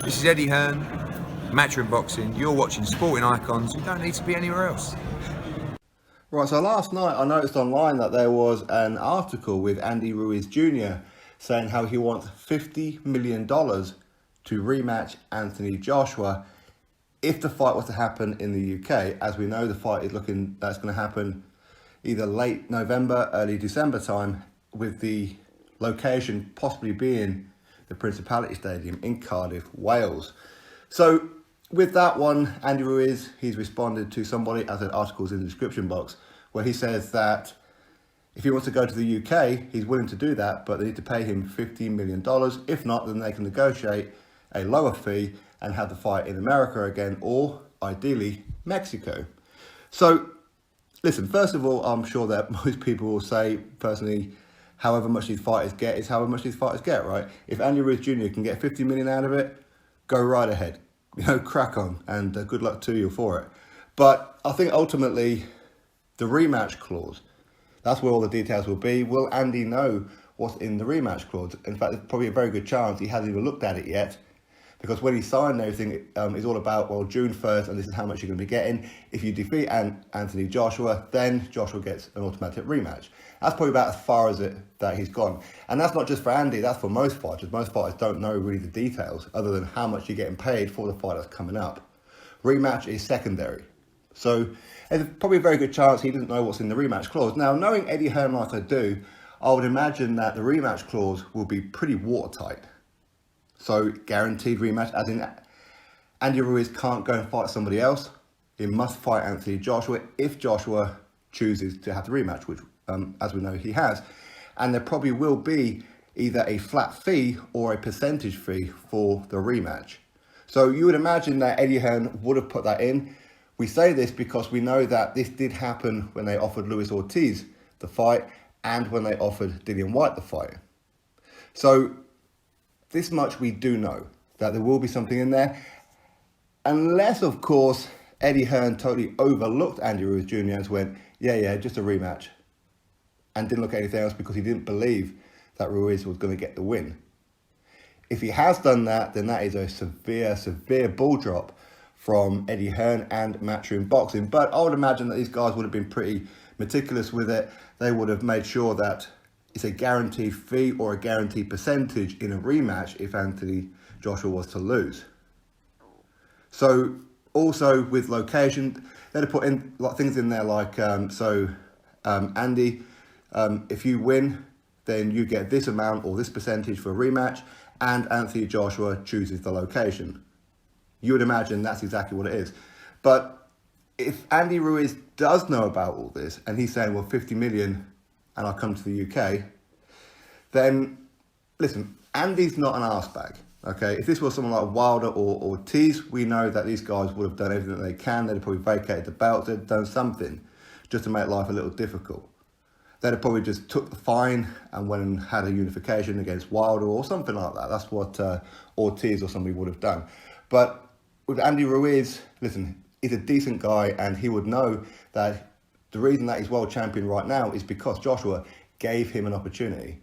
This is Eddie Hearn, Matchroom Boxing. You're watching Sporting Icons. You don't need to be anywhere else. Right, so last night I noticed online that there was an article with Andy Ruiz Jr. saying how he wants $50 million to rematch Anthony Joshua if the fight was to happen in the UK. As we know, the fight is looking that's going to happen either late November, early December time, with the location possibly being the Principality Stadium in Cardiff, Wales. So with that one, Andy Ruiz, he's responded to somebody, as an article's in the description box, where he says that if he wants to go to the UK, he's willing to do that, but they need to pay him $15 million. If not, then they can negotiate a lower fee and have the fight in America again, or ideally Mexico. So listen, first of all, I'm sure that most people will say, personally, however much these fighters get is however much these fighters get, right? If Andy Ruiz Jr. can get 50 million out of it, go right ahead. Crack on, and good luck to you for it. But I think ultimately, the rematch clause, that's where all the details will be. Will Andy know what's in the rematch clause? In fact, there's probably a very good chance he hasn't even looked at it yet, because when he signed everything, it's all about, well, June 1st, and this is how much you're going to be getting. If you defeat Anthony Joshua, then Joshua gets an automatic rematch. That's probably about as far as that he's gone. And that's not just for Andy, that's for most fighters. Most fighters don't know really the details, other than how much you're getting paid for the fight that's coming up. Rematch is secondary. So there's probably a very good chance he doesn't know what's in the rematch clause. Now, knowing Eddie Hearn like I do, I would imagine that the rematch clause will be pretty watertight. So guaranteed rematch, as in Andy Ruiz can't go and fight somebody else. He must fight Anthony Joshua if Joshua chooses to have the rematch, which as we know he has. And there probably will be either a flat fee or a percentage fee for the rematch. So you would imagine that Eddie Hearn would have put that in. We say this because we know that this did happen when they offered Luis Ortiz the fight and when they offered Dillian Whyte the fight. So this much we do know, that there will be something in there. Unless, of course, Eddie Hearn totally overlooked Andy Ruiz Jr. and went, yeah, just a rematch, and didn't look at anything else because he didn't believe that Ruiz was going to get the win. If he has done that, then that is a severe ball drop from Eddie Hearn and Matchroom Boxing. But I would imagine that these guys would have been pretty meticulous with it. They would have made sure that it's a guaranteed fee or a guaranteed percentage in a rematch if Anthony Joshua was to lose. So also with location, they'd have put in things in there like, Andy, if you win, then you get this amount or this percentage for a rematch, and Anthony Joshua chooses the location. You would imagine that's exactly what it is. But if Andy Ruiz does know about all this, and he's saying, well, 50 million, and I come to the UK, then listen, Andy's not an arsebag. Okay, if this was someone like Wilder or Ortiz, we know that these guys would have done everything that they can. They'd have probably vacated the belts. They'd done something just to make life a little difficult. They'd have probably just took the fine and went and had a unification against Wilder or something like that. That's what Ortiz or somebody would have done. But with Andy Ruiz, listen, he's a decent guy, and he would know that the reason that he's world champion right now is because Joshua gave him an opportunity.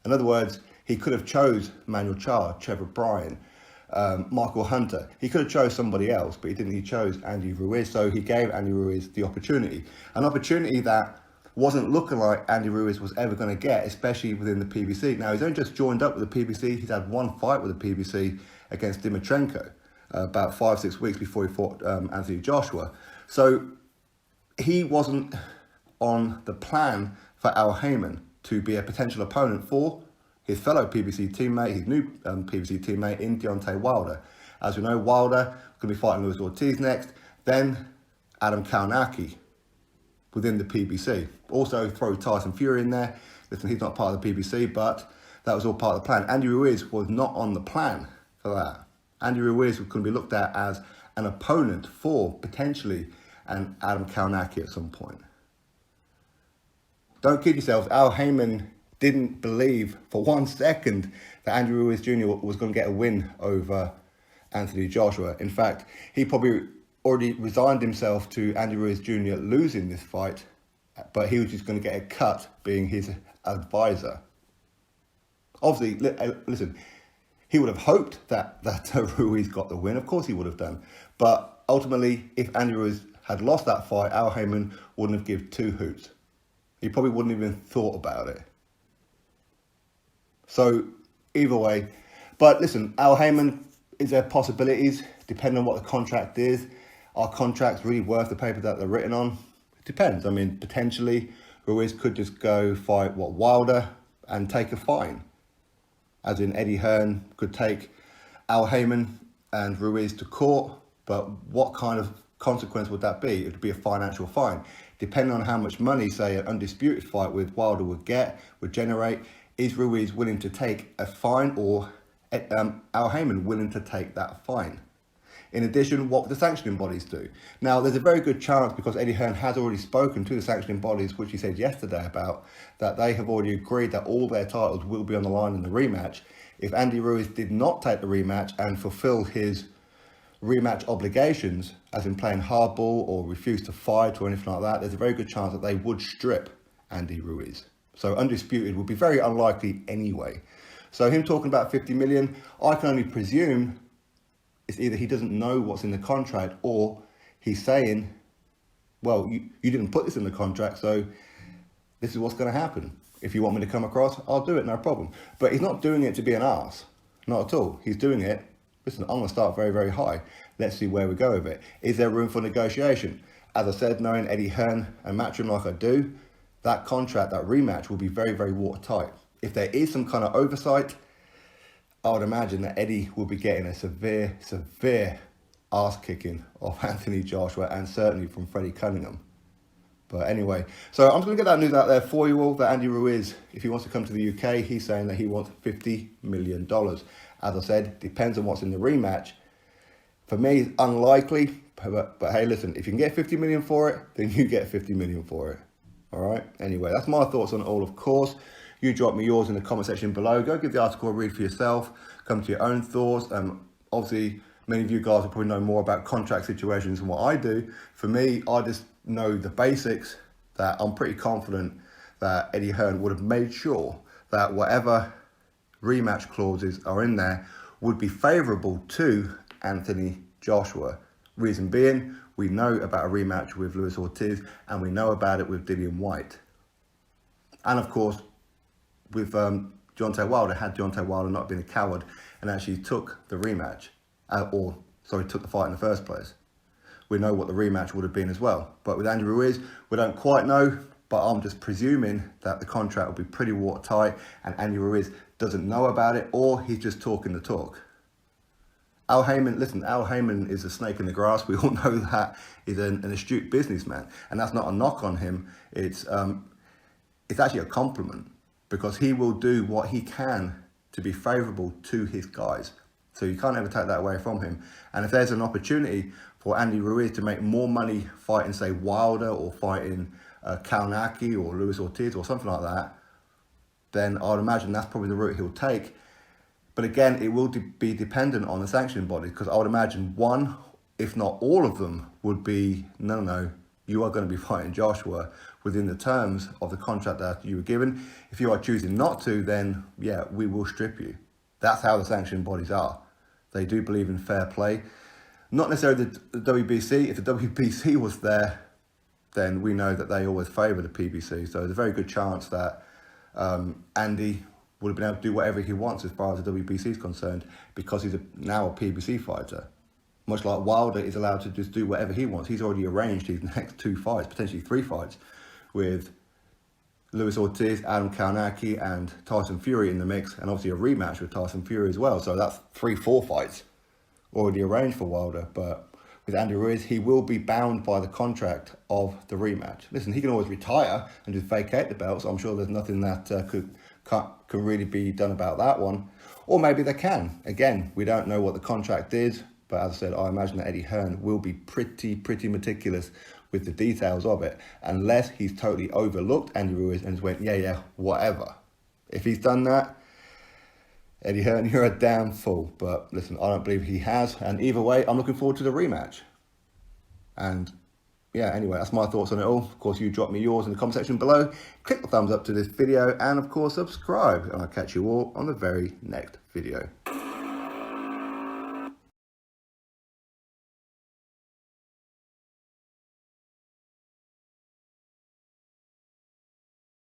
In other words, he could have chose Manuel Charr, Trevor Bryan, Michael Hunter. He could have chose somebody else, but he didn't. He chose Andy Ruiz, so he gave Andy Ruiz the opportunity. An opportunity that wasn't looking like Andy Ruiz was ever going to get, especially within the PBC. Now, he's only just joined up with the PBC. He's had one fight with the PBC against Dimitrenko about 5-6 weeks before he fought Anthony Joshua. So he wasn't on the plan for Al Haymon to be a potential opponent for his fellow PBC teammate, his new PBC teammate in Deontay Wilder. As we know, Wilder going to be fighting Luis Ortiz next, then Adam Kalinowski within the PBC. Also throw Tyson Fury in there. Listen, he's not part of the PBC, but that was all part of the plan. Andy Ruiz was not on the plan for that. Andy Ruiz was going to be looked at as an opponent for potentially an Adam Kalinowski at some point. Don't kid yourselves, Al Haymon didn't believe for 1 second that Andy Ruiz Jr. was going to get a win over Anthony Joshua. In fact, he probably already resigned himself to Andy Ruiz Jr. losing this fight, but he was just going to get a cut being his advisor. Obviously, listen, He would have hoped that Ruiz got the win. Of course he would have done. But ultimately, if Andy Ruiz had lost that fight, Al Heyman wouldn't have given two hoots. He probably wouldn't have even thought about it. So, either way. But listen, Al Heyman, is there possibilities, depending on what the contract is? Are contracts really worth the paper that they're written on? It depends. I mean, potentially, Ruiz could just go fight, Wilder and take a fine. As in, Eddie Hearn could take Al Heyman and Ruiz to court, but what kind of consequence would that be? It would be a financial fine. Depending on how much money, say, an undisputed fight with Wilder would generate, is Ruiz willing to take a fine, or Al Heyman willing to take that fine? In addition, what would the sanctioning bodies do? Now, there's a very good chance, because Eddie Hearn has already spoken to the sanctioning bodies, which he said yesterday about, that they have already agreed that all their titles will be on the line in the rematch. If Andy Ruiz did not take the rematch and fulfill his rematch obligations, as in playing hardball or refuse to fight or anything like that, there's a very good chance that they would strip Andy Ruiz. So undisputed would be very unlikely anyway. So him talking about 50 million, I can only presume it's either he doesn't know what's in the contract, or he's saying, well, you didn't put this in the contract, so this is what's going to happen. If you want me to come across, I'll do it, no problem. But he's not doing it to be an arse. Not at all. He's doing it, listen, I'm going to start very, very high. Let's see where we go with it. Is there room for negotiation? As I said, knowing Eddie Hearn and Matchroom like I do, that contract, that rematch will be very, very watertight. If there is some kind of oversight, I would imagine that Eddie will be getting a severe, severe ass kicking of Anthony Joshua, and certainly from Freddie Cunningham. But anyway, so I'm just going to get that news out there for you all, that Andy Ruiz, if he wants to come to the UK, he's saying that he wants $50 million. As I said, depends on what's in the rematch. For me, it's unlikely, but hey, listen, if you can get 50 million for it, then you get 50 million for it. All right? Anyway, that's my thoughts on it all, of course. You drop me yours in the comment section below. Go give the article a read for yourself. Come to your own thoughts. Obviously, many of you guys will probably know more about contract situations than what I do. For me, I just know the basics, that I'm pretty confident that Eddie Hearn would have made sure that whatever rematch clauses are in there would be favourable to Anthony Joshua. Reason being, we know about a rematch with Luis Ortiz, and we know about it with Dillian White. And of course, with Deontay Wilder, had Deontay Wilder not been a coward and actually took the rematch, took the fight in the first place, we know what the rematch would have been as well. But with Andy Ruiz, we don't quite know, but I'm just presuming that the contract will be pretty watertight and Andy Ruiz doesn't know about it, or he's just talking the talk. Al Heyman, listen, Al Heyman is a snake in the grass. We all know that. He's an astute businessman, and that's not a knock on him. It's actually a compliment, because he will do what he can to be favourable to his guys. So you can't ever take that away from him. And if there's an opportunity for Andy Ruiz to make more money fighting, say, Wilder, or fighting Kaunaki or Luis Ortiz or something like that, then I'd imagine that's probably the route he'll take. But again, it will be dependent on the sanctioning body, because I would imagine one, if not all of them, would be, no, you are going to be fighting Joshua within the terms of the contract that you were given. If you are choosing not to, then yeah, we will strip you. That's how the sanctioning bodies are. They do believe in fair play. Not necessarily the WBC. If the WBC was there, then we know that they always favour the PBC. So there's a very good chance that Andy would have been able to do whatever he wants as far as the WBC is concerned, because he's now a PBC fighter. Much like Wilder is allowed to just do whatever he wants. He's already arranged his next 2 fights, potentially 3 fights, with Luis Ortiz, Adam Kaunaki and Tyson Fury in the mix, and obviously a rematch with Tyson Fury as well. So that's 3-4 fights already arranged for Wilder. But with Andy Ruiz, he will be bound by the contract of the rematch. Listen, he can always retire and just vacate the belts. I'm sure there's nothing that can really be done about that one. Or maybe they can. Again, we don't know what the contract is. But as I said, I imagine that Eddie Hearn will be pretty meticulous with the details of it, unless he's totally overlooked Andy Ruiz and just went, yeah, whatever. If he's done that, Eddie Hearn, you're a damn fool. But listen, I don't believe he has. And either way, I'm looking forward to the rematch. And yeah, anyway, that's my thoughts on it all. Of course, you drop me yours in the comment section below. Click the thumbs up to this video and, of course, subscribe. And I'll catch you all on the very next video.